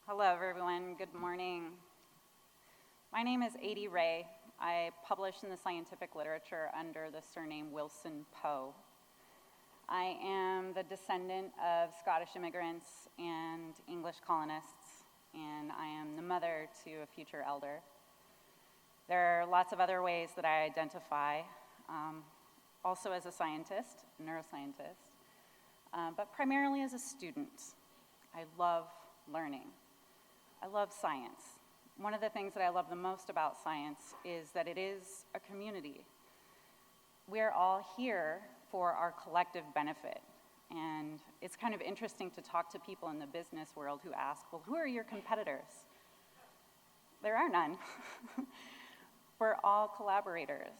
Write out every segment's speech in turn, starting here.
Hello, everyone. Good morning. My name is Adie Ray. I publish in the scientific literature under the surname Wilson Poe. I am the descendant of Scottish immigrants and English colonists, and I am the mother to a future elder. There are lots of other ways that I identify, also as a scientist, neuroscientist, but primarily as a student. I love learning. I love science. One of the things that I love the most about science is that it is a community. We're all here for our collective benefit. And it's kind of interesting to talk to people in the business world who ask, well, who are your competitors? There are none. We're all collaborators.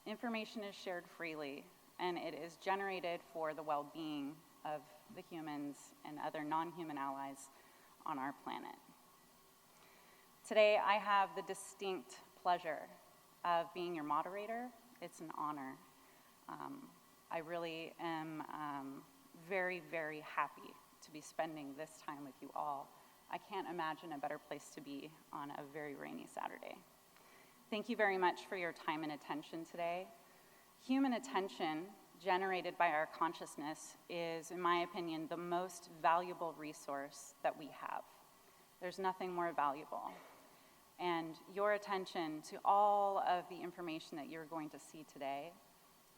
Information is shared freely, and it is generated for the well-being of the humans and other non-human allies on our planet. Today, I have the distinct pleasure of being your moderator. It's an honor. I really am very, very happy to be spending this time with you all. I can't imagine a better place to be on a very rainy Saturday. Thank you very much for your time and attention today. Human attention generated by our consciousness is, in my opinion, the most valuable resource that we have. There's nothing more valuable. And your attention to all of the information that you're going to see today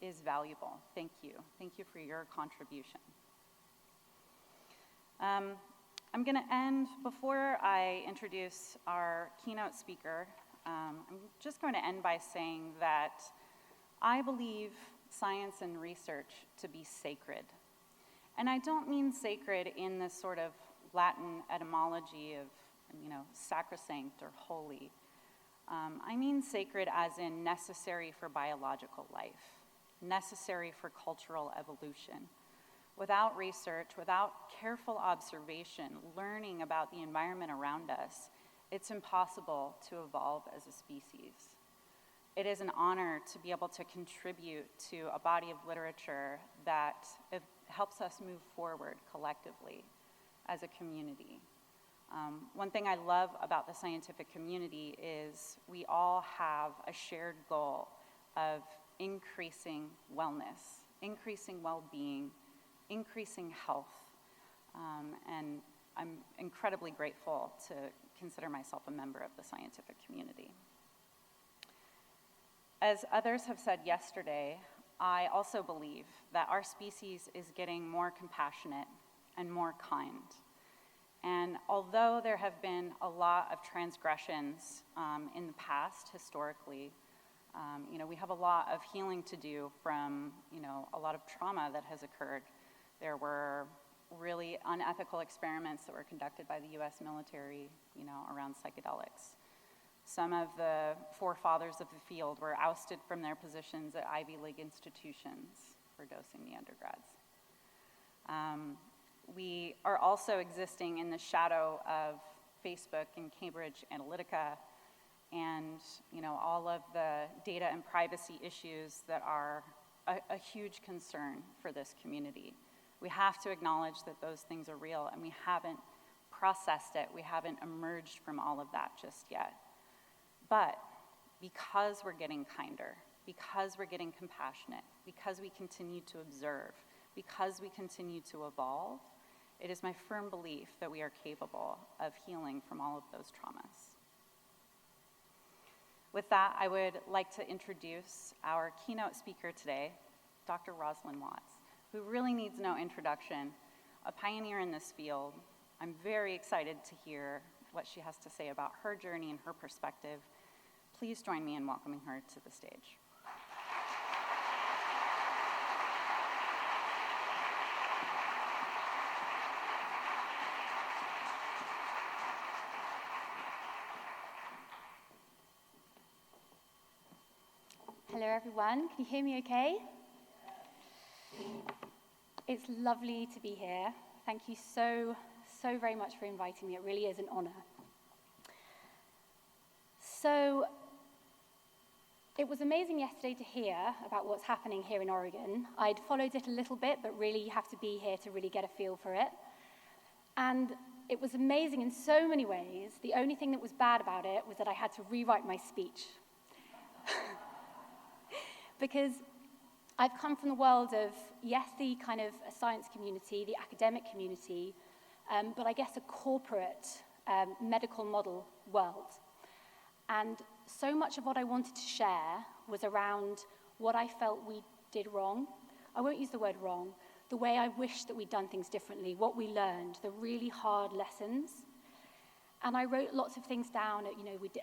is valuable. Thank you. Thank you for your contribution. I'm going to end, before I introduce our keynote speaker, I'm just going to end by saying that I believe science and research to be sacred. And I don't mean sacred in this sort of Latin etymology of, sacrosanct or holy. I mean sacred as in necessary for biological life, necessary for cultural evolution. Without research, without careful observation, learning about the environment around us, it's impossible to evolve as a species. It is an honor to be able to contribute to a body of literature that helps us move forward collectively as a community. One thing I love about the scientific community is we all have a shared goal of increasing wellness, increasing well-being, increasing health, and I'm incredibly grateful to consider myself a member of the scientific community. As others have said yesterday, I also believe that our species is getting more compassionate and more kind. And although there have been a lot of transgressions in the past, historically, we have a lot of healing to do from, a lot of trauma that has occurred. There were really unethical experiments that were conducted by the US military, around psychedelics. Some of the forefathers of the field were ousted from their positions at Ivy League institutions for dosing the undergrads. We are also existing in the shadow of Facebook and Cambridge Analytica and all of the data and privacy issues that are a huge concern for this community. We have to acknowledge that those things are real, and we haven't processed it. We haven't emerged from all of that just yet. But because we're getting kinder, because we're getting compassionate, because we continue to observe, because we continue to evolve, it is my firm belief that we are capable of healing from all of those traumas. With that, I would like to introduce our keynote speaker today, Dr. Rosalind Watts, who really needs no introduction, a pioneer in this field. I'm very excited to hear what she has to say about her journey and her perspective. Please join me in welcoming her to the stage. Hello everyone, can you hear me okay? It's lovely to be here. Thank you so very much for inviting me. It really is an honor. So, it was amazing yesterday to hear about what's happening here in Oregon. I'd followed it a little bit, but really you have to be here to really get a feel for it. And it was amazing in so many ways. The only thing that was bad about it was that I had to rewrite my speech. Because I've come from the world of, yes, the kind of a science community, the academic community, but I guess a corporate medical model world. And so much of what I wanted to share was around what I felt we did wrong. I won't use the word wrong. The way I wish that we'd done things differently, what we learned, the really hard lessons. And I wrote lots of things down,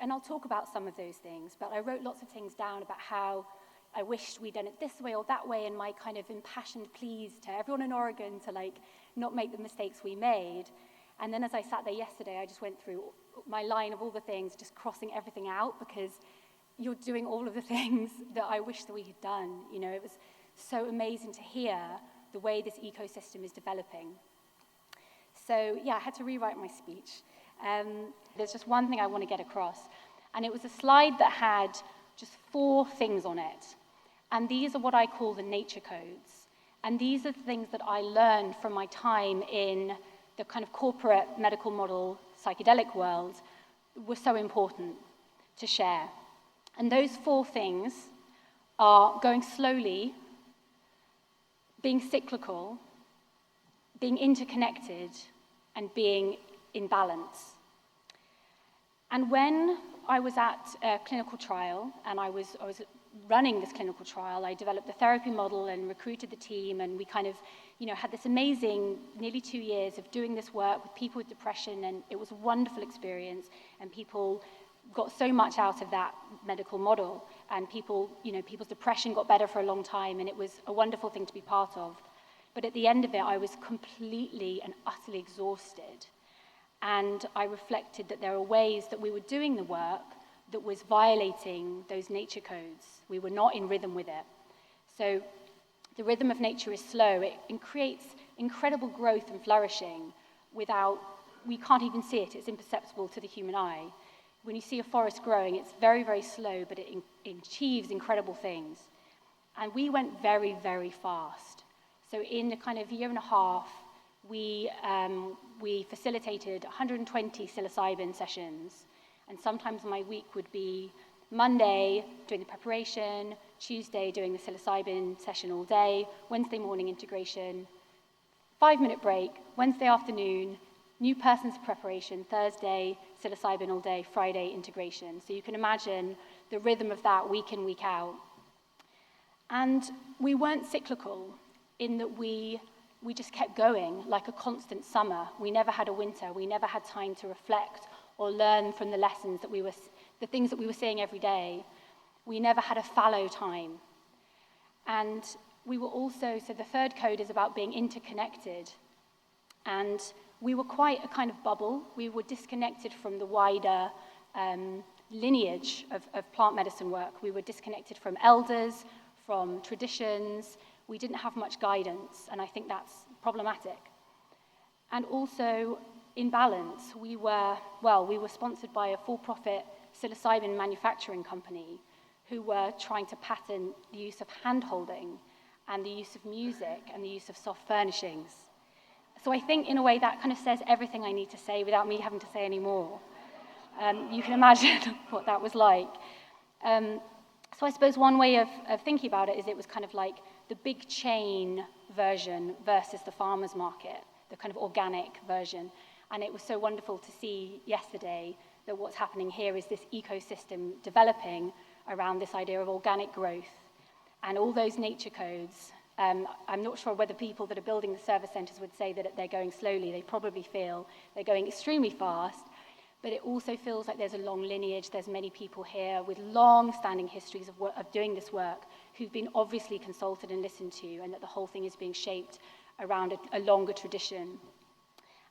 and I'll talk about some of those things, but I wrote lots of things down about how I wished we'd done it this way or that way, and my kind of impassioned pleas to everyone in Oregon to not make the mistakes we made. And then as I sat there yesterday, I just went through my line of all the things, just crossing everything out, because you're doing all of the things that I wish that we had done. It was so amazing to hear the way this ecosystem is developing. So yeah, I had to rewrite my speech. There's just one thing I want to get across, and it was a slide that had just 4 things on it. And these are what I call the nature codes. And these are the things that I learned from my time in the kind of corporate medical model psychedelic world were so important to share. And those 4 things are going slowly, being cyclical, being interconnected, and being in balance. And when I was at a clinical trial, and I was running this clinical trial, I developed the therapy model and recruited the team, and we kind of, had this amazing nearly 2 years of doing this work with people with depression, and it was a wonderful experience, and people got so much out of that medical model, and people's depression got better for a long time, and it was a wonderful thing to be part of. But at the end of it, I was completely and utterly exhausted. And I reflected that there are ways that we were doing the work that was violating those nature codes. We were not in rhythm with it. So the rhythm of nature is slow. It creates incredible growth and flourishing we can't even see it. It's imperceptible to the human eye. When you see a forest growing, it's very, very slow, but it achieves incredible things. And we went very, very fast. So in a kind of year and a half, we facilitated 120 psilocybin sessions, and sometimes my week would be Monday doing the preparation, Tuesday doing the psilocybin session all day, Wednesday morning integration, 5-minute break, Wednesday afternoon, new person's preparation, Thursday psilocybin all day, Friday integration. So you can imagine the rhythm of that week in, week out. And we weren't cyclical in that we just kept going like a constant summer. We never had a winter. We never had time to reflect or learn from the lessons the things that we were seeing every day. We never had a fallow time. And we were also, so the third code is about being interconnected. And we were quite a kind of bubble. We were disconnected from the wider lineage of plant medicine work. We were disconnected from elders, from traditions. We didn't have much guidance, and I think that's problematic. And also, in balance, we were sponsored by a for-profit psilocybin manufacturing company who were trying to patent the use of hand-holding and the use of music and the use of soft furnishings. So I think, in a way, that kind of says everything I need to say without me having to say any more. You can imagine what that was like. So I suppose one way of thinking about it is it was kind of like the big chain version versus the farmer's market, the kind of organic version. And it was so wonderful to see yesterday that what's happening here is this ecosystem developing around this idea of organic growth and all those nature codes. I'm not sure whether people that are building the service centers would say that they're going slowly. They probably feel they're going extremely fast. But it also feels like there's a long lineage. There's many people here with long-standing histories of doing this work who've been obviously consulted and listened to, and that the whole thing is being shaped around a longer tradition.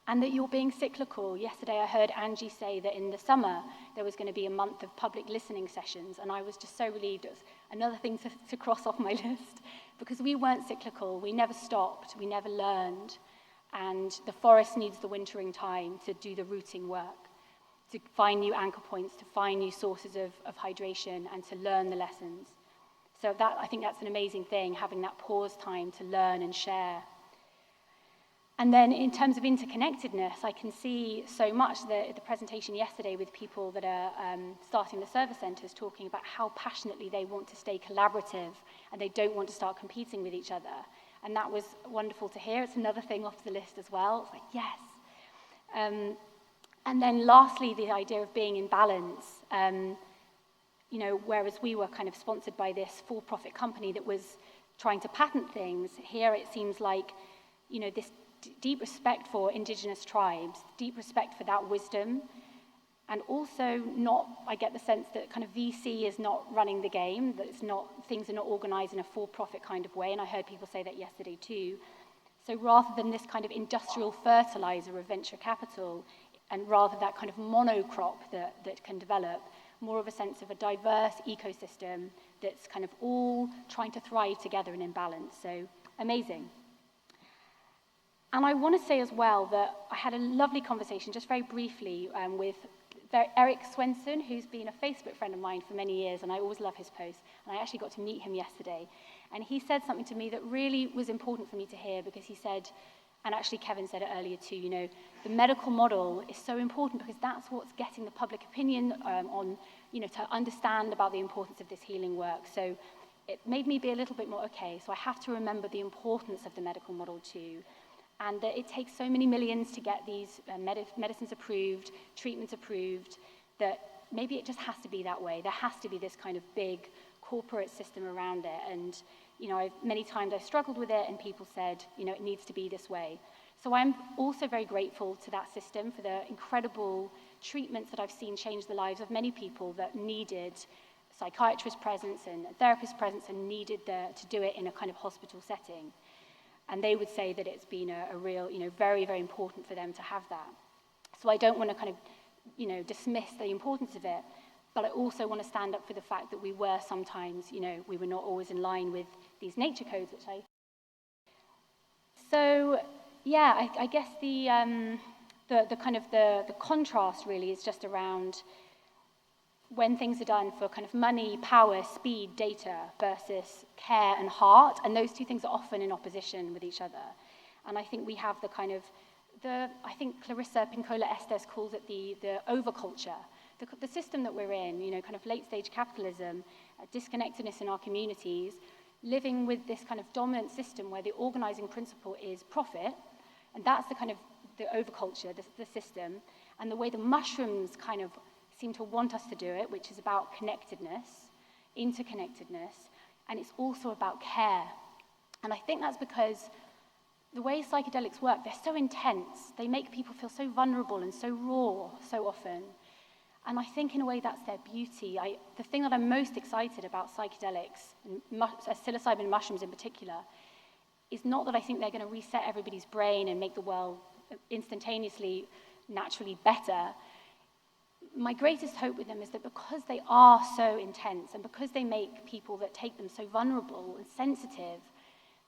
And that you're being cyclical. Yesterday I heard Angie say that in the summer there was going to be a month of public listening sessions, and I was just so relieved. It was another thing to cross off my list, because we weren't cyclical. We never stopped. We never learned. And the forest needs the wintering time to do the rooting work, to find new anchor points, to find new sources of hydration, and to learn the lessons. So I think that's an amazing thing, having that pause time to learn and share. And then in terms of interconnectedness, I can see so much the presentation yesterday with people that are starting the service centres talking about how passionately they want to stay collaborative and they don't want to start competing with each other. And that was wonderful to hear. It's another thing off the list as well. It's like, yes. And then lastly, the idea of being in balance. You know, whereas we were kind of sponsored by this for-profit company that was trying to patent things, here it seems like, you know, this deep respect for indigenous tribes, deep respect for that wisdom, and also I get the sense that kind of VC is not running the game, that things are not organized in a for-profit kind of way, and I heard people say that yesterday too. So rather than this kind of industrial fertilizer of venture capital, and rather that kind of monocrop that can develop, more of a sense of a diverse ecosystem that's kind of all trying to thrive together and in balance. So amazing. And I want to say as well that I had a lovely conversation, just very briefly, with Eric Swenson, who's been a Facebook friend of mine for many years, and I always love his posts, and I actually got to meet him yesterday. And he said something to me that really was important for me to hear, because he said, and actually Kevin said it earlier too, you know, the medical model is so important because that's what's getting the public opinion on, you know, to understand about the importance of this healing work. So it made me be a little bit more, okay, so I have to remember the importance of the medical model too. And that it takes so many millions to get these medicines approved, treatments approved, that maybe it just has to be that way. There has to be this kind of big corporate system around it. And, you know, many times I've struggled with it and people said, you know, it needs to be this way. So I'm also very grateful to that system for the incredible treatments that I've seen change the lives of many people that needed psychiatrist presence and therapist presence and needed to do it in a kind of hospital setting. And they would say that it's been a real, you know, very, very important for them to have that. So I don't want to kind of, you know, dismiss the importance of it, but I also want to stand up for the fact that we were sometimes, you know, we were not always in line with these nature codes, So, yeah, I guess the kind of the contrast really is just around when things are done for kind of money, power, speed, data versus care and heart, and those two things are often in opposition with each other. And I think we have the kind of, I think Clarissa Pinkola Estes calls it the overculture, the system that we're in, you know, kind of late-stage capitalism, disconnectedness in our communities, living with this kind of dominant system where the organizing principle is profit, and that's the kind of the overculture, the system, and the way the mushrooms kind of seem to want us to do it, which is about connectedness, interconnectedness, and it's also about care. And I think that's because the way psychedelics work, they're so intense. They make people feel so vulnerable and so raw so often. And I think in a way that's their beauty. The thing that I'm most excited about psychedelics, and psilocybin mushrooms in particular, is not that I think they're going to reset everybody's brain and make the world instantaneously, naturally better. My greatest hope with them is that because they are so intense and because they make people that take them so vulnerable and sensitive,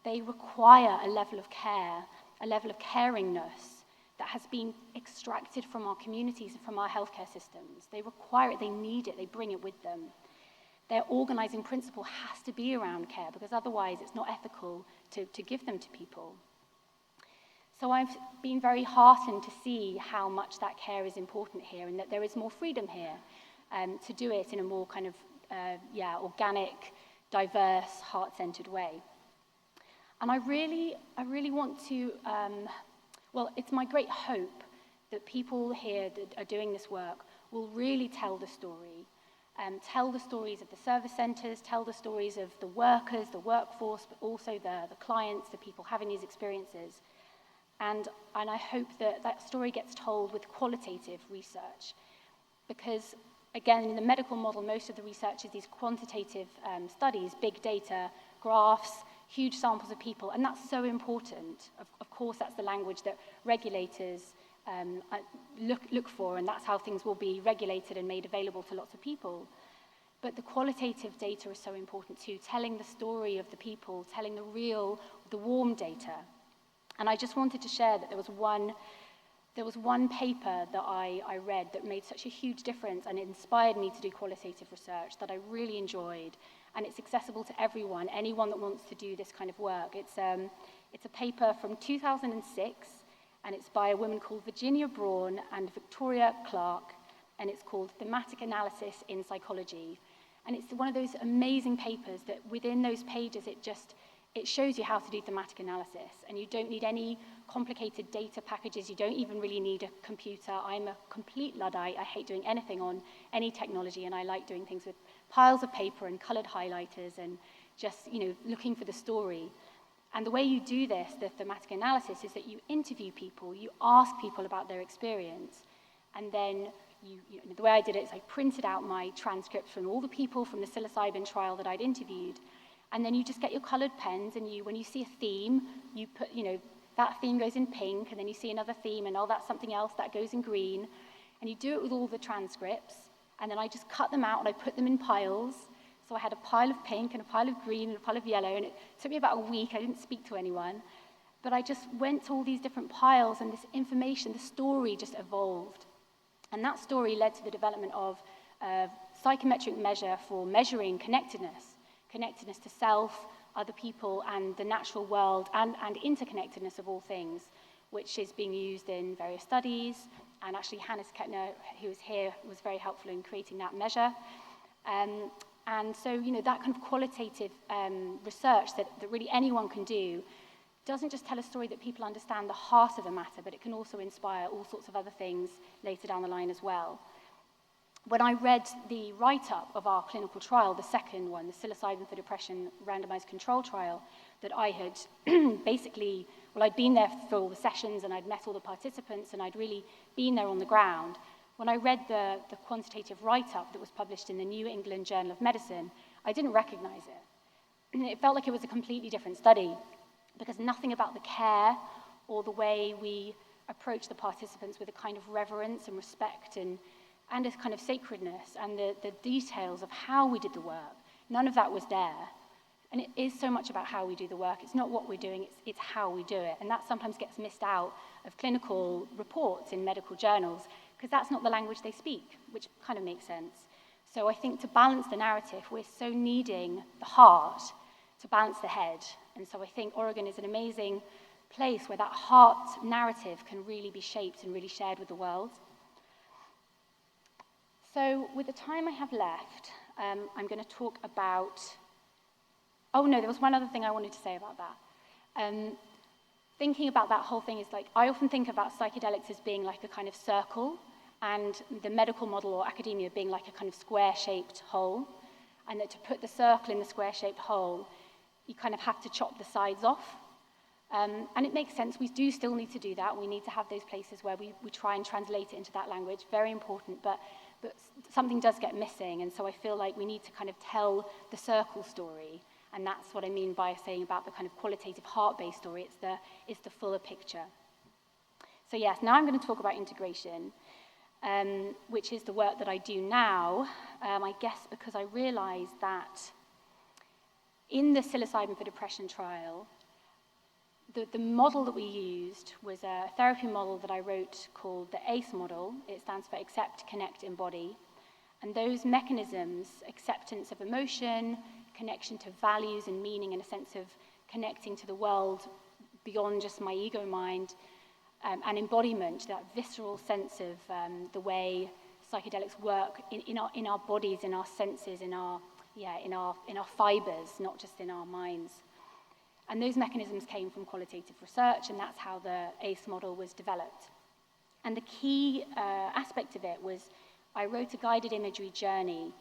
they require a level of care, a level of caringness that has been extracted from our communities and from our healthcare systems. They require it, they need it, they bring it with them. Their organizing principle has to be around care because otherwise it's not ethical to give them to people. So I've been very heartened to see how much that care is important here and that there is more freedom here to do it in a more kind of, organic, diverse, heart-centered way. And I really want to, it's my great hope that people here that are doing this work will really tell the story, tell the stories of the service centers, tell the stories of the workers, the workforce, but also the clients, the people having these experiences. And I hope that story gets told with qualitative research because, again, in the medical model, most of the research is these quantitative studies, big data, graphs, huge samples of people, and that's so important. Of course, that's the language that regulators look for, and that's how things will be regulated and made available to lots of people. But the qualitative data is so important too, telling the story of the people, telling the warm data. And I just wanted to share that there was one paper that I read that made such a huge difference and it inspired me to do qualitative research that I really enjoyed. And it's accessible to everyone, anyone that wants to do this kind of work. It's a paper from 2006 and it's by a woman called Virginia Braun and Victoria Clark, and it's called Thematic Analysis in Psychology. And it's one of those amazing papers that within those pages, it shows you how to do thematic analysis, and you don't need any complicated data packages. You don't even really need a computer. I'm a complete Luddite. I hate doing anything on any technology, and I like doing things with piles of paper and colored highlighters and just, looking for the story. And the way you do this, the thematic analysis, is that you interview people, you ask people about their experience, and then the way I did it is I printed out my transcripts from all the people from the psilocybin trial that I'd interviewed. And then you just get your colored pens, and when you see a theme, you put, that theme goes in pink, and then you see another theme, and that's something else, that goes in green. And you do it with all the transcripts, and then I just cut them out, and I put them in piles. So I had a pile of pink, and a pile of green, and a pile of yellow, and it took me about a week. I didn't speak to anyone. But I just went to all these different piles, and this information, the story just evolved. And that story led to the development of a psychometric measure for measuring connectedness to self, other people, and the natural world, and interconnectedness of all things, which is being used in various studies. And actually, Hannes Kettner, who was here, was very helpful in creating that measure. And so, that kind of qualitative research that really anyone can do doesn't just tell a story that people understand the heart of the matter, but it can also inspire all sorts of other things later down the line as well. When I read the write-up of our clinical trial, the second one, the psilocybin for depression randomized control trial, that I had I'd been there for all the sessions, and I'd met all the participants, and I'd really been there on the ground. When I read the quantitative write-up that was published in the New England Journal of Medicine, I didn't recognize it. It felt like it was a completely different study, because nothing about the care or the way we approach the participants with a kind of reverence and respect and a kind of sacredness, and the details of how we did the work, none of that was there. And it is so much about how we do the work. It's not what we're doing, it's how we do it. And that sometimes gets missed out of clinical reports in medical journals, because that's not the language they speak, which kind of makes sense. So I think to balance the narrative, we're so needing the heart to balance the head. And so I think Oregon is an amazing place where that heart narrative can really be shaped and really shared with the world. So with the time I have left, I'm going to talk about... Oh no, there was one other thing I wanted to say about that. Thinking about that whole thing is I often think about psychedelics as being like a kind of circle, and the medical model or academia being like a kind of square-shaped hole, and that to put the circle in the square-shaped hole, you kind of have to chop the sides off. And it makes sense. We do still need to do that. We need to have those places where we try and translate it into that language. Very important, but something does get missing, and so I feel like we need to kind of tell the circle story, and that's what I mean by saying about the kind of qualitative heart-based story. It's the fuller picture. So yes, now I'm going to talk about integration, which is the work that I do now, I guess because I realized that in the psilocybin for depression trial, the model that we used was a therapy model that I wrote called the ACE model. It stands for Accept, Connect, Embody. And those mechanisms, acceptance of emotion, connection to values and meaning, and a sense of connecting to the world beyond just my ego mind, and embodiment, that visceral sense of the way psychedelics work in our bodies, in our senses, in our fibers, not just in our minds. And those mechanisms came from qualitative research, and that's how the ACE model was developed. And the key aspect of it was I wrote a guided imagery journey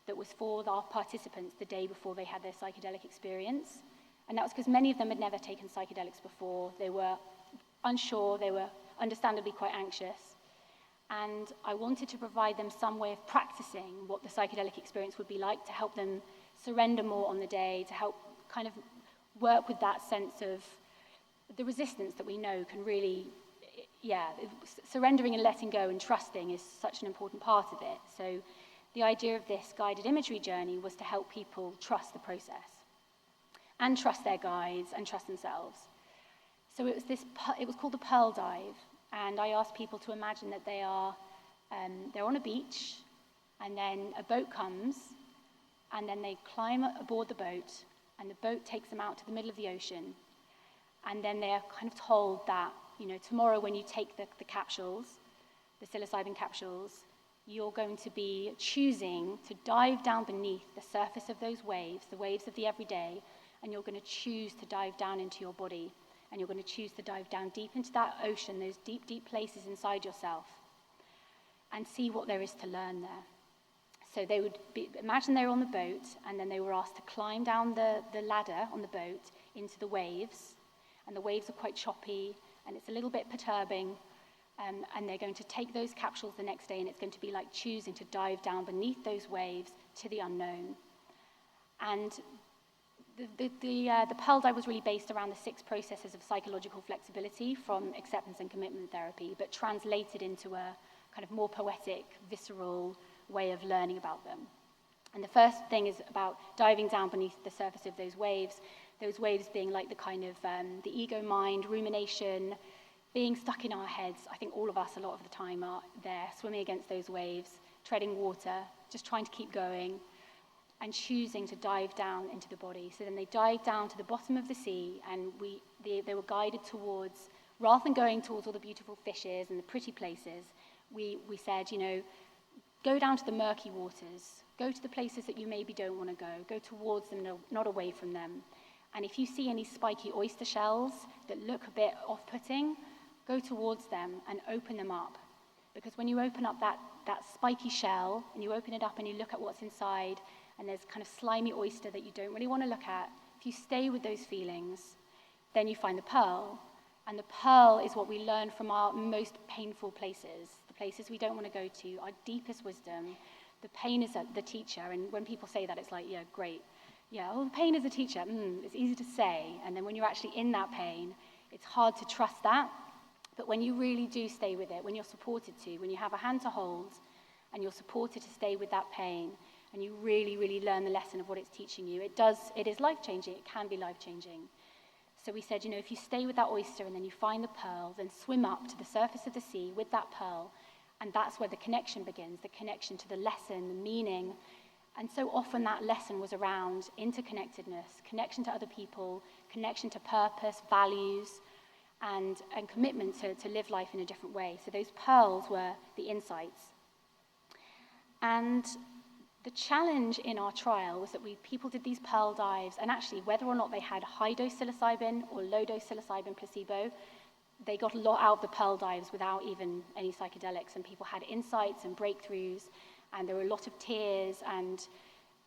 that was for our participants the day before they had their psychedelic experience. And that was because many of them had never taken psychedelics before. They were unsure, they were understandably quite anxious. And I wanted to provide them some way of practicing what the psychedelic experience would be like, to help them surrender more on the day, to help kind of work with that sense of the resistance that we know can really, surrendering and letting go and trusting is such an important part of it. So the idea of this guided imagery journey was to help people trust the process and trust their guides and trust themselves. So it was called the Pearl Dive, and I asked people to imagine that they're on a beach, and then a boat comes, and then they climb aboard the boat, and the boat takes them out to the middle of the ocean, and then they are kind of told that tomorrow when you take the capsules, the psilocybin capsules, you're going to be choosing to dive down beneath the surface of those waves, the waves of the everyday, and you're going to choose to dive down into your body, and you're going to choose to dive down deep into that ocean, those deep, deep places inside yourself, and see what there is to learn there. So they would imagine they were on the boat, and then they were asked to climb down the ladder on the boat into the waves, and the waves are quite choppy, and it's a little bit perturbing, and they're going to take those capsules the next day, and it's going to be like choosing to dive down beneath those waves to the unknown. And the Pearl Dive was really based around the 6 processes of psychological flexibility from acceptance and commitment therapy, but translated into a kind of more poetic, visceral way of learning about them. And the first thing is about diving down beneath the surface of those waves being like the kind of the ego mind, rumination, being stuck in our heads. I think all of us a lot of the time are there, swimming against those waves, treading water, just trying to keep going, and choosing to dive down into the body. So then they dived down to the bottom of the sea, and they were guided towards, rather than going towards all the beautiful fishes and the pretty places, we said, go down to the murky waters, go to the places that you maybe don't want to go towards them, not away from them. And if you see any spiky oyster shells that look a bit off-putting, go towards them and open them up. Because when you open up that spiky shell, and you open it up and you look at what's inside, and there's kind of slimy oyster that you don't really want to look at, if you stay with those feelings, then you find the pearl. And the pearl is what we learn from our most painful places, the places we don't want to go to, our deepest wisdom. The pain is the teacher, and when people say that, it's like, yeah, great. Yeah, the pain is a teacher. It's easy to say, and then when you're actually in that pain, it's hard to trust that. But when you really do stay with it, when you're supported to, when you have a hand to hold, and you're supported to stay with that pain, and you really, really learn the lesson of what it's teaching you, it is life-changing. It can be life-changing. So we said, if you stay with that oyster and then you find the pearl, then swim up to the surface of the sea with that pearl, and that's where the connection begins, the connection to the lesson, the meaning. And so often that lesson was around interconnectedness, connection to other people, connection to purpose, values, and commitment to live life in a different way. So those pearls were the insights. And the challenge in our trial was that people did these pearl dives, and actually whether or not they had high-dose psilocybin or low-dose psilocybin placebo, they got a lot out of the pearl dives without even any psychedelics, and people had insights and breakthroughs, and there were a lot of tears, and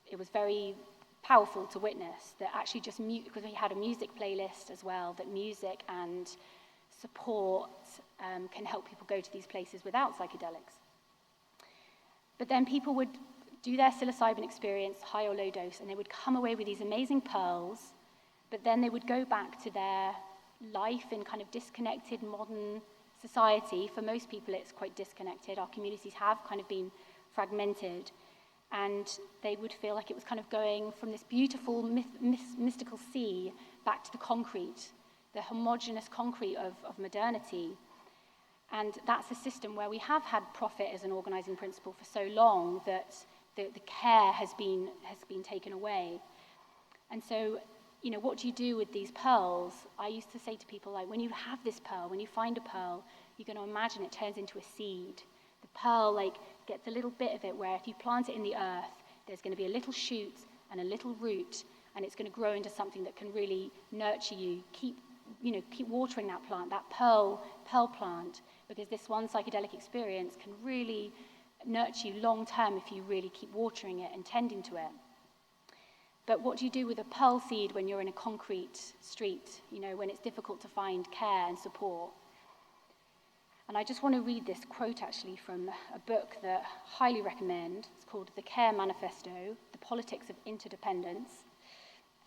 it was very powerful to witness that actually because we had a music playlist as well, that music and support can help people go to these places without psychedelics. But then people would do their psilocybin experience, high or low dose, and they would come away with these amazing pearls, but then they would go back to their life in kind of disconnected modern society. For most people, it's quite disconnected. Our communities have kind of been fragmented, and they would feel like it was kind of going from this beautiful mystical sea back to the concrete, the homogeneous concrete of modernity. And that's a system where we have had profit as an organizing principle for so long that the care has been taken away. And so, what do you do with these pearls? I used to say to people, like, when you have this pearl, when you find a pearl, you're going to imagine it turns into a seed. The pearl, gets a little bit of it where if you plant it in the earth, there's going to be a little shoot and a little root, and it's going to grow into something that can really nurture you. Keep watering that plant, that pearl plant, because this one psychedelic experience can really nurture you long term if you really keep watering it and tending to it. But what do you do with a pearl seed when you're in a concrete street, when it's difficult to find care and support? And I just want to read this quote actually from a book that I highly recommend. It's called The Care Manifesto, The Politics of Interdependence.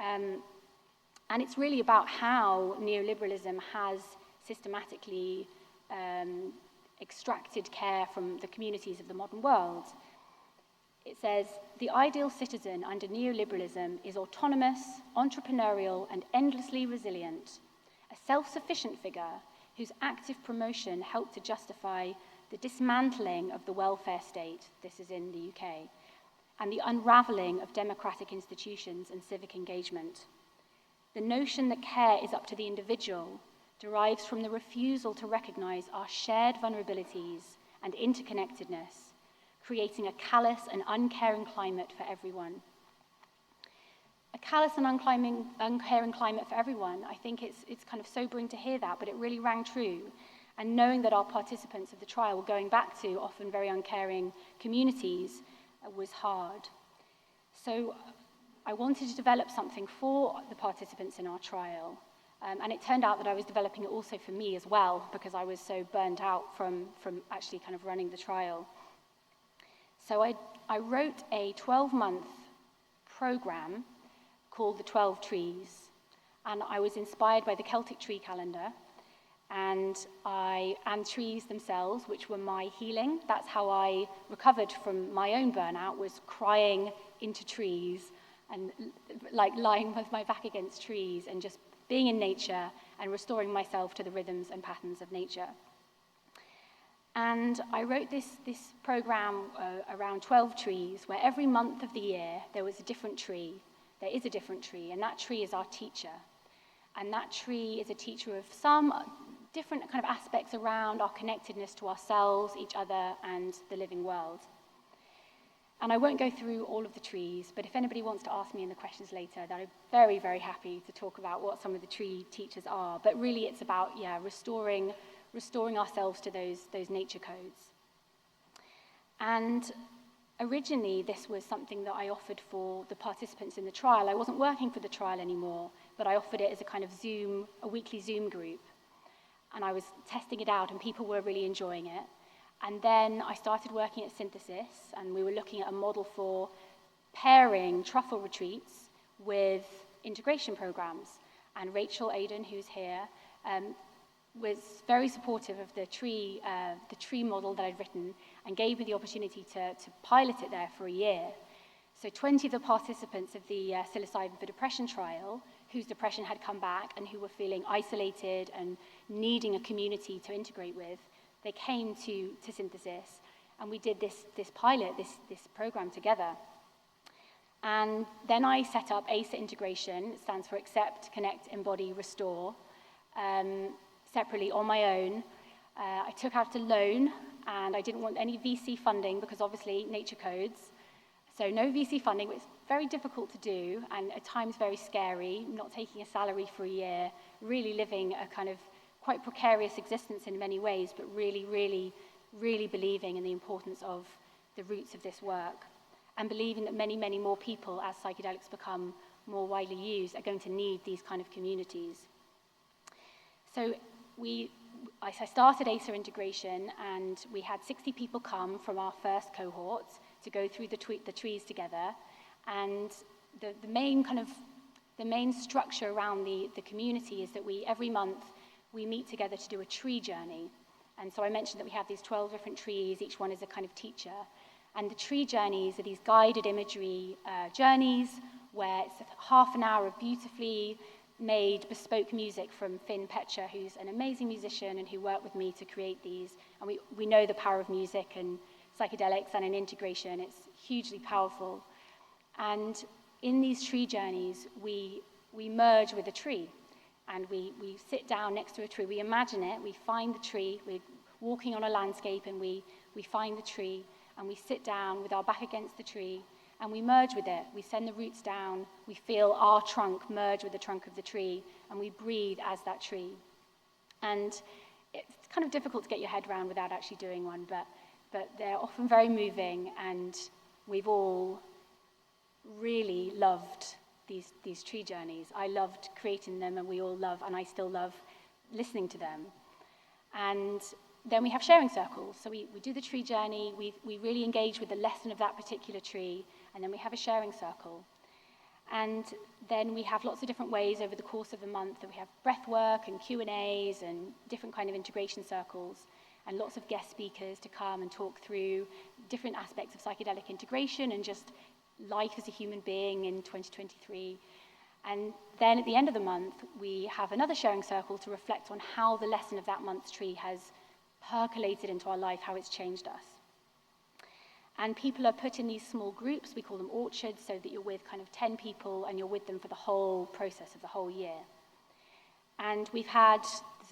And it's really about how neoliberalism has systematically extracted care from the communities of the modern world. It says, the ideal citizen under neoliberalism is autonomous, entrepreneurial, and endlessly resilient, a self-sufficient figure whose active promotion helped to justify the dismantling of the welfare state, this is in the UK, and the unraveling of democratic institutions and civic engagement. The notion that care is up to the individual derives from the refusal to recognize our shared vulnerabilities and interconnectedness, creating a callous and uncaring climate for everyone. A callous and uncaring climate for everyone, I think it's kind of sobering to hear that, but it really rang true. And knowing that our participants of the trial were going back to often very uncaring communities was hard. So I wanted to develop something for the participants in our trial. And it turned out that I was developing it also for me as well, because I was so burnt out from actually kind of running the trial. So I wrote a 12-month program called The 12 Trees. And I was inspired by the Celtic tree calendar and trees themselves, which were my healing. That's how I recovered from my own burnout, was crying into trees and like lying with my back against trees and just being in nature and restoring myself to the rhythms and patterns of nature. And I wrote this program around 12 trees, where every month of the year there was a different tree. There is a different tree, and that tree is our teacher. And that tree is a teacher of some different kind of aspects around our connectedness to ourselves, each other, and the living world. And I won't go through all of the trees, but if anybody wants to ask me in the questions later, then I'm very, very happy to talk about what some of the tree teachers are. But really it's about, restoring ourselves to those nature codes. And originally, this was something that I offered for the participants in the trial. I wasn't working for the trial anymore, but I offered it as a kind of a weekly Zoom group. And I was testing it out, and people were really enjoying it. And then I started working at Synthesis, and we were looking at a model for pairing truffle retreats with integration programs. And Rachel Aden, who's here, was very supportive of the tree model that I'd written and gave me the opportunity to pilot it there for a year. So 20 of the participants of the psilocybin for depression trial, whose depression had come back and who were feeling isolated and needing a community to integrate with, they came to Synthesis, and we did this pilot, this program together. And then I set up ACER Integration. It stands for Accept, Connect, Embody, Restore, separately on my own. I took out a loan, and I didn't want any VC funding because obviously nature codes. So no VC funding, but it's very difficult to do and at times very scary, not taking a salary for a year, really living a kind of quite precarious existence in many ways, but really, really, really believing in the importance of the roots of this work and believing that many, many more people, as psychedelics become more widely used, are going to need these kind of communities. So I started ACER Integration, and we had 60 people come from our first cohort to go through the trees together. And the main structure around the community is that every month we meet together to do a tree journey. And so I mentioned that we have these 12 different trees, each one is a kind of teacher. And the tree journeys are these guided imagery journeys where it's half an hour of beautifully made bespoke music from Finn Petcher, who's an amazing musician and who worked with me to create these. And we know the power of music and psychedelics and in integration. It's hugely powerful. And in these tree journeys, we merge with a tree. And we sit down next to a tree. We imagine it. We find the tree. We're walking on a landscape, and we find the tree. And we sit down with our back against the tree, and we merge with it. We send the roots down. We feel our trunk merge with the trunk of the tree, and we breathe as that tree. And it's kind of difficult to get your head around without actually doing one, but they're often very moving, and we've all really loved these tree journeys. I loved creating them, and we all love, and I still love listening to them. And then we have sharing circles. So we do the tree journey, we really engage with the lesson of that particular tree, and then we have a sharing circle. And then we have lots of different ways over the course of the month that we have breath work and Q&As and different kind of integration circles, and lots of guest speakers to come and talk through different aspects of psychedelic integration and just life as a human being in 2023. And then at the end of the month, we have another sharing circle to reflect on how the lesson of that month's tree has percolated into our life, how it's changed us. And people are put in these small groups, we call them orchards, so that you're with kind of 10 people and you're with them for the whole process of the whole year. And we've had,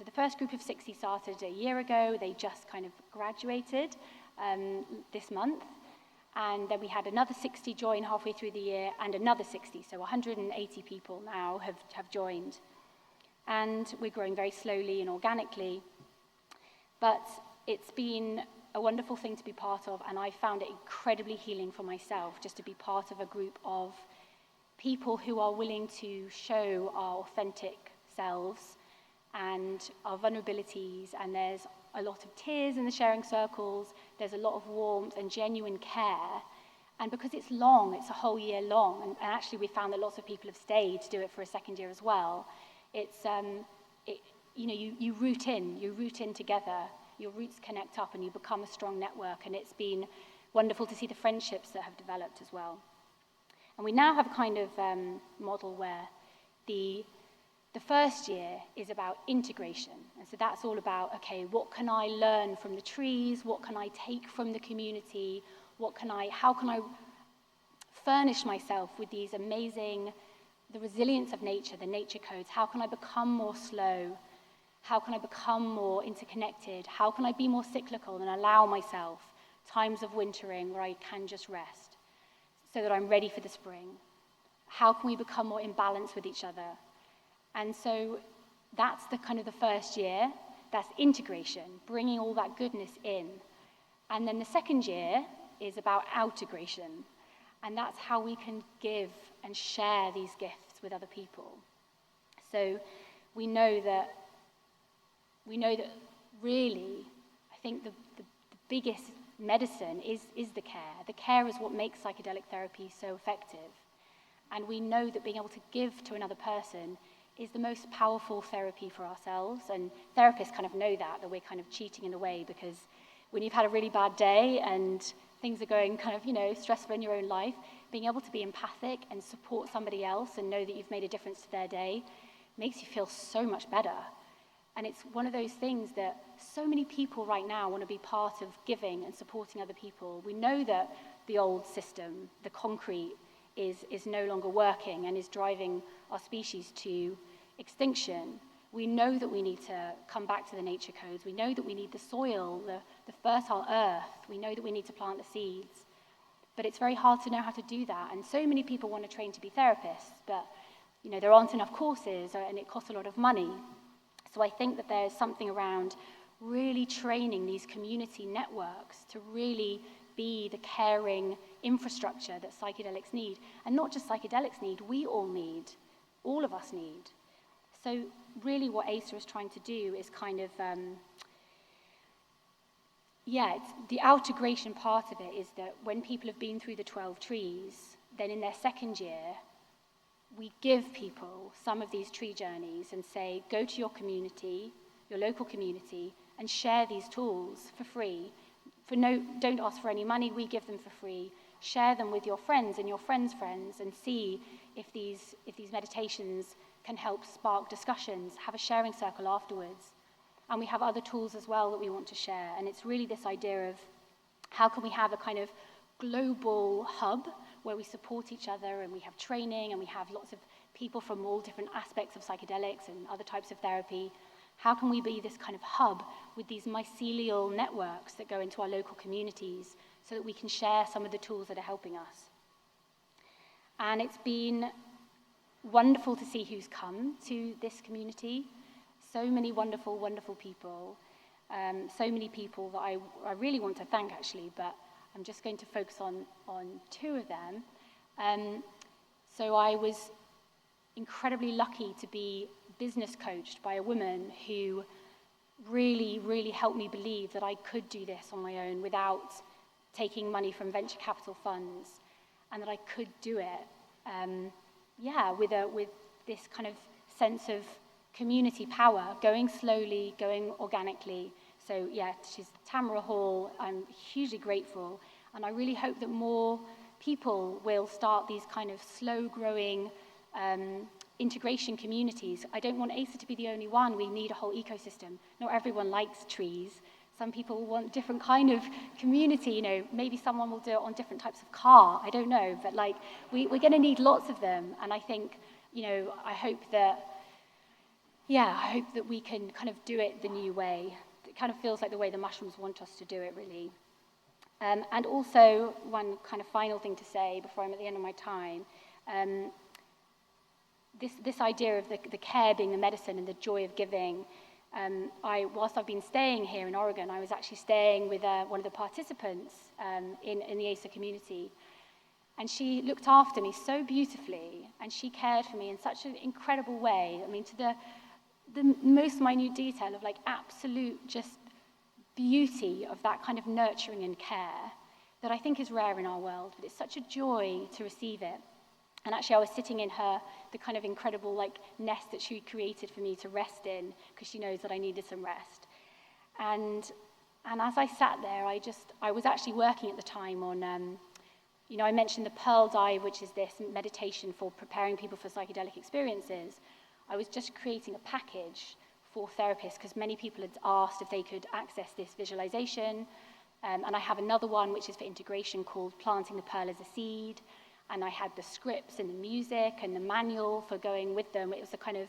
So the first group of 60 started a year ago. They just kind of graduated this month. And then we had another 60 join halfway through the year, and another 60, so 180 people now have joined. And we're growing very slowly and organically. But it's been a wonderful thing to be part of, and I found it incredibly healing for myself just to be part of a group of people who are willing to show our authentic selves and our vulnerabilities, and there's a lot of tears in the sharing circles, there's a lot of warmth and genuine care, and because it's long, it's a whole year long, and actually we found that lots of people have stayed to do it for a second year as well. It's, you root in together, your roots connect up and you become a strong network, and it's been wonderful to see the friendships that have developed as well. And we now have a kind of model where the first year is about integration. And so that's all about, okay, what can I learn from the trees? What can I take from the community? How can I furnish myself with these amazing, the resilience of nature, the nature codes? How can I become more slow? How can I become more interconnected? How can I be more cyclical and allow myself times of wintering where I can just rest so that I'm ready for the spring? How can we become more in balance with each other? And so that's the kind of the first year. That's integration, bringing all that goodness in. And then the second year is about outegration. And that's how we can give and share these gifts with other people. So we know that really, I think the biggest medicine is the care. The care is what makes psychedelic therapy so effective. And we know that being able to give to another person is the most powerful therapy for ourselves. And therapists kind of know that we're kind of cheating in a way, because when you've had a really bad day and things are going kind of, stressful in your own life, being able to be empathic and support somebody else and know that you've made a difference to their day makes you feel so much better. And it's one of those things that so many people right now want to be part of giving and supporting other people. We know that the old system, the concrete, is no longer working and is driving our species to extinction. We know that we need to come back to the nature codes. We know that we need the soil, the fertile earth. We know that we need to plant the seeds. But it's very hard to know how to do that. And so many people want to train to be therapists, but there aren't enough courses and it costs a lot of money. So I think that there's something around really training these community networks to really be the caring infrastructure that psychedelics need. And not just psychedelics need, we all need. All of us need. So really what ACER is trying to do is kind of, it's the outegration part of it is that when people have been through the 12 trees, then in their second year, we give people some of these tree journeys and say, go to your community, your local community, and share these tools for free. Don't ask for any money, we give them for free. Share them with your friends and your friends' friends and see if these meditations can help spark discussions, have a sharing circle afterwards. And we have other tools as well that we want to share. And it's really this idea of how can we have a kind of global hub where we support each other and we have training and we have lots of people from all different aspects of psychedelics and other types of therapy. How can we be this kind of hub with these mycelial networks that go into our local communities so that we can share some of the tools that are helping us? And it's been wonderful to see who's come to this community. So many wonderful, wonderful people. So many people that I really want to thank, actually, but I'm just going to focus on two of them. So I was incredibly lucky to be business coached by a woman who really, really helped me believe that I could do this on my own without taking money from venture capital funds, and that I could do it, with this kind of sense of community power, going slowly, going organically. So she's Tamara Hall. I'm hugely grateful, and I really hope that more people will start these kind of slow-growing integration communities. I don't want ACER to be the only one. We need a whole ecosystem. Not everyone likes trees. Some people want different kind of community. Maybe someone will do it on different types of car. I don't know, but we're going to need lots of them. And I think, I hope that yeah, I hope that we can kind of do it the new way. It kind of feels like the way the mushrooms want us to do it, really. And also, one kind of final thing to say before I'm at the end of my time, this idea of the care being the medicine and the joy of giving. Whilst I've been staying here in Oregon, I was actually staying with one of the participants in the ACER community. And she looked after me so beautifully, and she cared for me in such an incredible way. I mean, to the most minute detail of like absolute just beauty of that kind of nurturing and care that I think is rare in our world, but it's such a joy to receive it. And actually I was sitting in the kind of incredible like nest that she created for me to rest in, because she knows that I needed some rest. And as I sat there, I was actually working at the time on, I mentioned the Pearl Dive, which is this meditation for preparing people for psychedelic experiences. I was just creating a package for therapists, because many people had asked if they could access this visualization. And I have another one, which is for integration, called Planting the Pearl as a Seed. And I had the scripts and the music and the manual for going with them. It was a kind of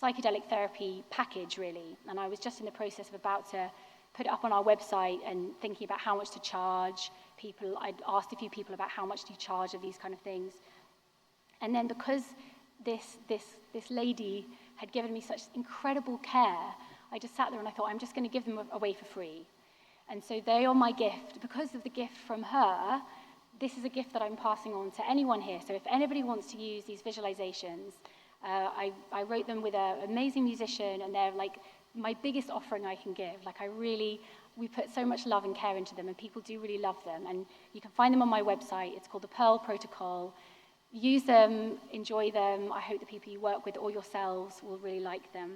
psychedelic therapy package, really. And I was just in the process of about to put it up on our website and thinking about how much to charge people. I'd asked a few people about how much do you charge of these kind of things. And then because this lady had given me such incredible care, I just sat there and I thought, I'm just going to give them away for free. And so they are my gift. Because of the gift from her, this is a gift that I'm passing on to anyone here. So if anybody wants to use these visualizations, I wrote them with an amazing musician, and they're like my biggest offering I can give. Like we put so much love and care into them, and people do really love them. And you can find them on my website. It's called the Pearl Protocol. Use them, enjoy them. I hope the people you work with or yourselves will really like them.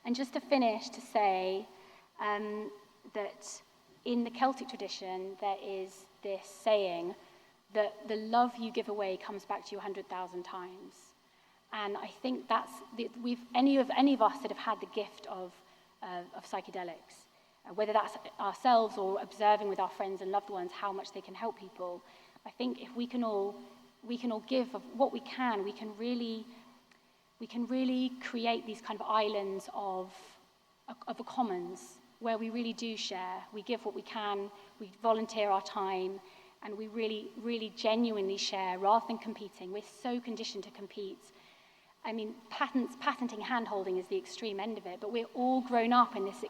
And just to finish, to say that in the Celtic tradition, there is this saying that the love you give away comes back to you 100,000 times. And I think that's, any of us that have had the gift of psychedelics, whether that's ourselves or observing with our friends and loved ones how much they can help people, I think if we can all give of what we can really create these kind of islands of a commons where we really do share. We give what we can, we volunteer our time, and we really, really genuinely share rather than competing. We're so conditioned to compete. I mean, patenting hand-holding is the extreme end of it, but we're all grown up in this,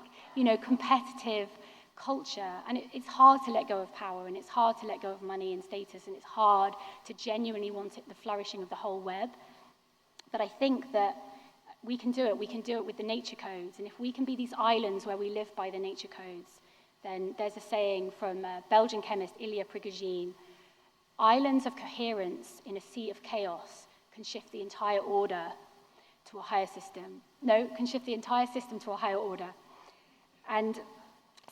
competitive culture, and it's hard to let go of power, and it's hard to let go of money and status, and it's hard to genuinely want the flourishing of the whole web. But I think that we can do it. We can do it with the nature codes, and if we can be these islands where we live by the nature codes, then there's a saying from Belgian chemist Ilya Prigogine: islands of coherence in a sea of chaos can shift the entire order to a higher system. No, can shift the entire system to a higher order. And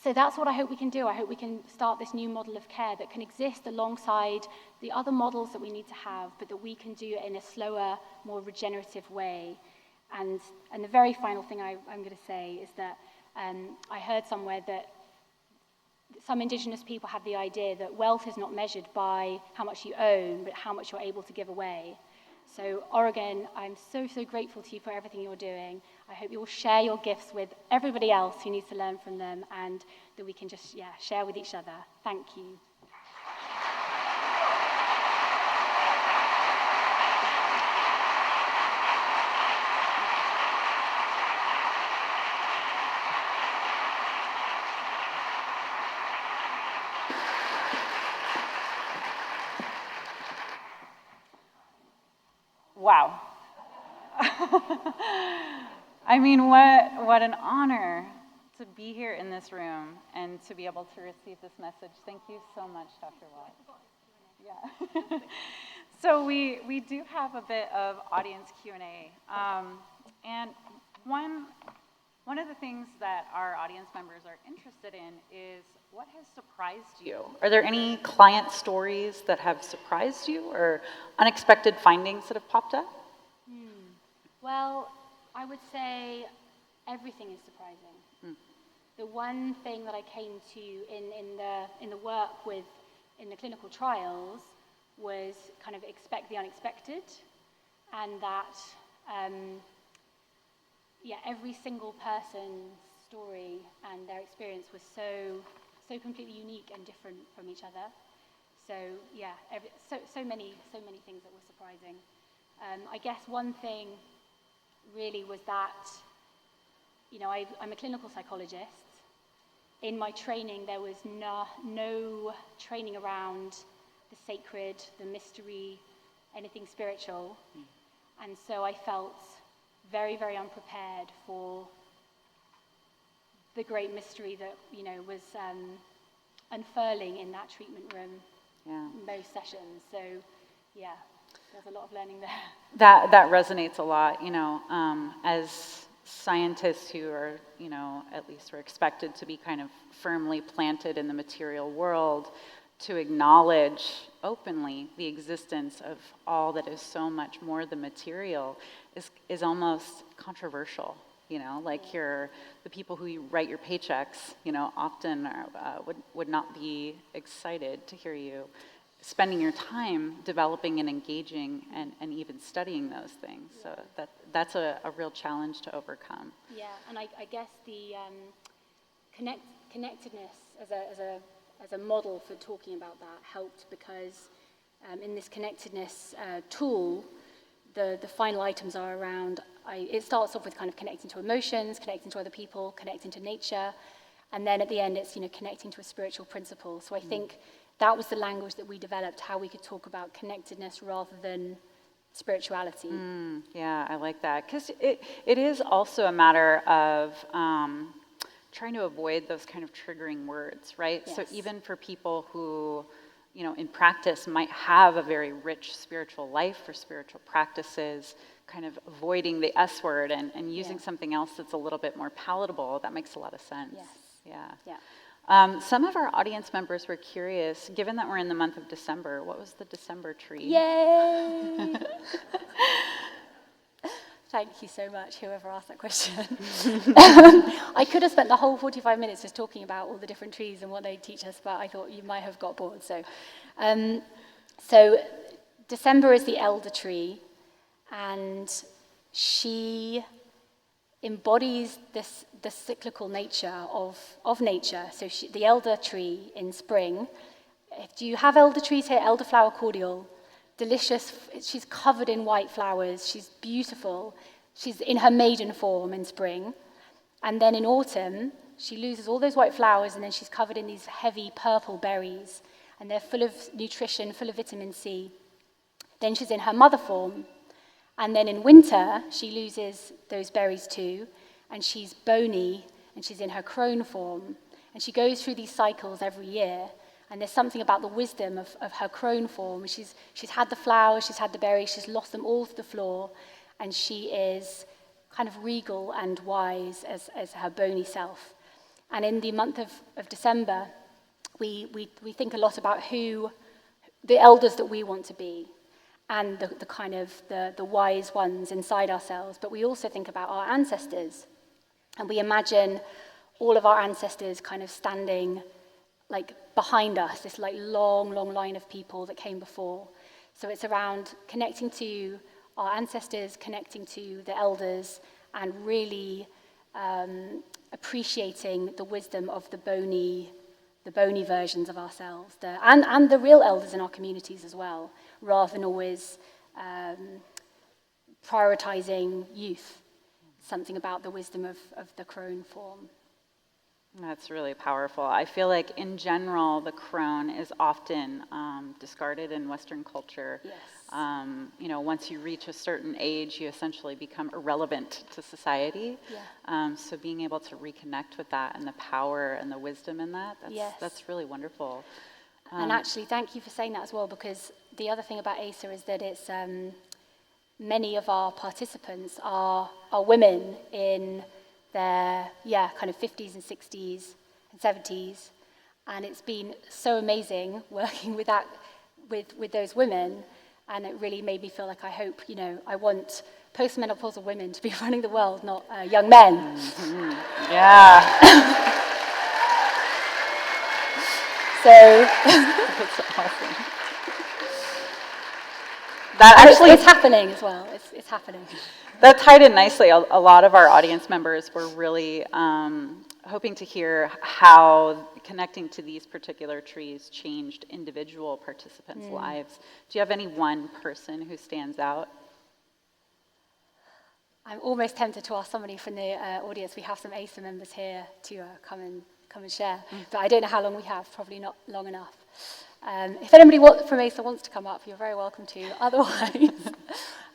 so that's what I hope we can do. I hope we can start this new model of care that can exist alongside the other models that we need to have, but that we can do it in a slower, more regenerative way. And the very final thing I'm going to say is that I heard somewhere that some indigenous people have the idea that wealth is not measured by how much you own, but how much you're able to give away. So Oregon, I'm so, so grateful to you for everything you're doing. I hope you will share your gifts with everybody else who needs to learn from them, and that we can just, share with each other. Thank you. Wow. I mean, what an honor to be here in this room and to be able to receive this message. Thank you so much, Dr. Watts. Yeah. So we do have a bit of audience Q&A. And one of the things that our audience members are interested in is what has surprised you? Are there any client stories that have surprised you or unexpected findings that have popped up? Well, I would say everything is surprising. The one thing that I came to in the work in the clinical trials was kind of expect the unexpected, and that every single person's story and their experience was so completely unique and different from each other. So yeah, so many things that were surprising. I guess one thing really was that, I'm a clinical psychologist. In my training, there was no training around the sacred, the mystery, anything spiritual. And so I felt very, very unprepared for the great mystery that, was unfurling in that treatment room. Most sessions. So, yeah, there's a lot of learning there. That resonates a lot, as scientists who are, at least we're expected to be kind of firmly planted in the material world, to acknowledge openly the existence of all that is so much more than material is almost controversial. Like the people who write your paychecks, often would not be excited to hear you spending your time developing and engaging and even studying those things. So that's a real challenge to overcome. Yeah, and I guess the connectedness as a model for talking about that helped, because in this connectedness tool, the final items are around, it starts off with kind of connecting to emotions, connecting to other people, connecting to nature, and then at the end it's connecting to a spiritual principle. So I think that was the language that we developed, how we could talk about connectedness rather than spirituality. Yeah, I like that, because it is also a matter of trying to avoid those kind of triggering words, right? Yes. So even for people who, in practice might have a very rich spiritual life or spiritual practices, kind of avoiding the S word and using something else that's a little bit more palatable, that makes a lot of sense. Yes. Yeah. Some of our audience members were curious, given that we're in the month of December, what was the December tree? Yay! Thank you so much, whoever asked that question. I could have spent the whole 45 minutes just talking about all the different trees and what they teach us, but I thought you might have got bored. So December is the elder tree, and she embodies the cyclical nature of nature. So the elder tree in spring. Do you have elder trees here? Elderflower cordial. Delicious. She's covered in white flowers. She's beautiful. She's in her maiden form in spring. And then in autumn, she loses all those white flowers, and then she's covered in these heavy purple berries. And they're full of nutrition, full of vitamin C. Then she's in her mother form. And then in winter, she loses those berries too. And she's bony, and she's in her crone form. And she goes through these cycles every year. And there's something about the wisdom of her crone form. She's had the flowers, she's had the berries, she's lost them all to the floor, and she is kind of regal and wise as her bony self. And in the month of December, we think a lot about who the elders that we want to be, and the kind of the wise ones inside ourselves. But we also think about our ancestors, and we imagine all of our ancestors kind of standing like behind us, this like long line of people that came before. So it's around connecting to our ancestors, connecting to the elders, and really appreciating the wisdom of the bony versions of ourselves, and the real elders in our communities as well, rather than always prioritizing youth. Something about the wisdom of the crone form. That's really powerful. I feel like in general, the crone is often discarded in Western culture. Yes. Once you reach a certain age, you essentially become irrelevant to society. Yeah. So being able to reconnect with that and the power and the wisdom in that, that's really wonderful. And actually, thank you for saying that as well, because the other thing about ACER is that it's many of our participants are women in their kind of 50s and 60s and 70s, and it's been so amazing working with those women, and it really made me feel like I hope, I want postmenopausal women to be running the world, not young men. Mm-hmm. Yeah. So That's awesome. That And actually, it's happening as well. It's happening. that tied in nicely. A lot of our audience members were really hoping to hear how connecting to these particular trees changed individual participants' lives. Do you have any one person who stands out? I'm almost tempted to ask somebody from the audience. We have some ACER members here to come and share, but I don't know how long we have. Probably not long enough. If anybody from ACER wants to come up, you're very welcome to. Otherwise,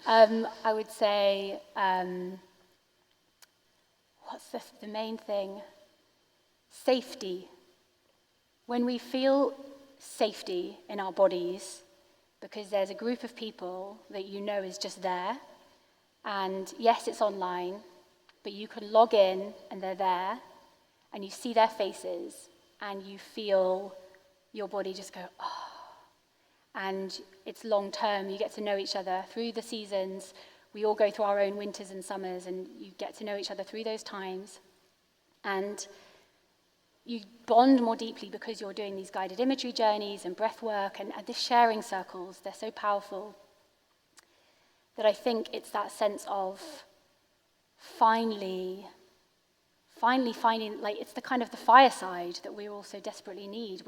I would say, what's the main thing? Safety. When we feel safety in our bodies, because there's a group of people that you know is just there, and yes, it's online, but you can log in and they're there, and you see their faces, and you feel your body just go, oh. And it's long term. You get to know each other through the seasons. We all go through our own winters and summers, and you get to know each other through those times. And you bond more deeply because you're doing these guided imagery journeys and breath work and the sharing circles. They're so powerful that I think it's that sense of finally finding, like, it's the kind of the fireside that we all so desperately need.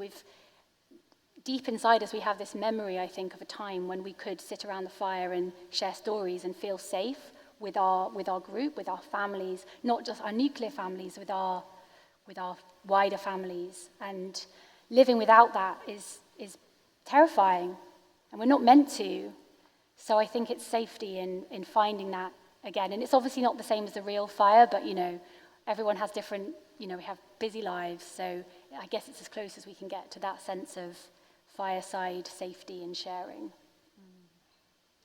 Deep inside us, we have this memory, I think, of a time when we could sit around the fire and share stories and feel safe with our group, with our families, not just our nuclear families, with our wider families. And living without that is terrifying, and we're not meant to. So I think it's safety in finding that again. And it's obviously not the same as the real fire, but, everyone has different, we have busy lives. So I guess it's as close as we can get to that sense of fireside safety and sharing.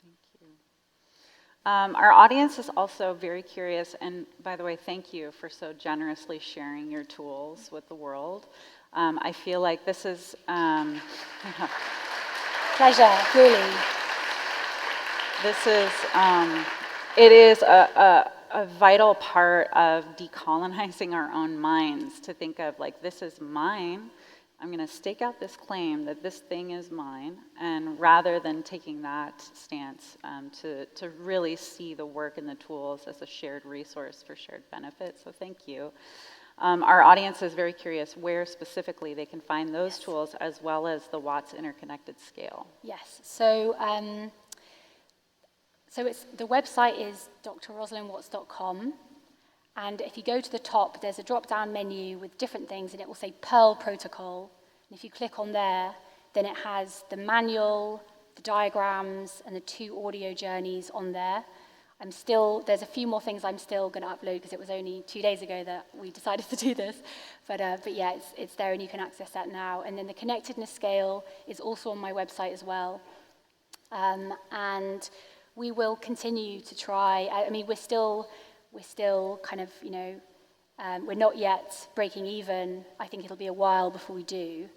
Thank you. Our audience is also very curious, and by the way, thank you for so generously sharing your tools with the world. I feel like this is... Pleasure, really. This is, it is a vital part of decolonizing our own minds to think of, like, this is mine. I'm going to stake out this claim that this thing is mine, and rather than taking that stance, to really see the work and the tools as a shared resource for shared benefit. So thank you. Our audience is very curious where specifically they can find those tools, as well as the Watts interconnected scale. Yes. So the website is drrosalindwatts.com. And if you go to the top, there's a drop-down menu with different things, and it will say Pearl Protocol. And if you click on there, then it has the manual, the diagrams, and the 2 audio journeys on there. There's a few more things I'm still going to upload because it was only 2 days ago that we decided to do this. But yeah, it's there, and you can access that now. And then the connectedness scale is also on my website as well. And we will continue to try. We're still kind of, we're not yet breaking even. I think it'll be a while before we do.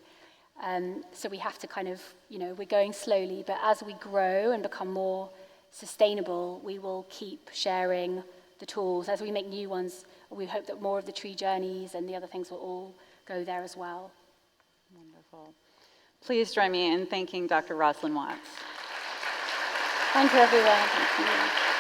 So we have to kind of, we're going slowly, but as we grow and become more sustainable, we will keep sharing the tools. As we make new ones, we hope that more of the tree journeys and the other things will all go there as well. Wonderful. Please join me in thanking Dr. Rosalind Watts. Thank you, everyone. Thank you.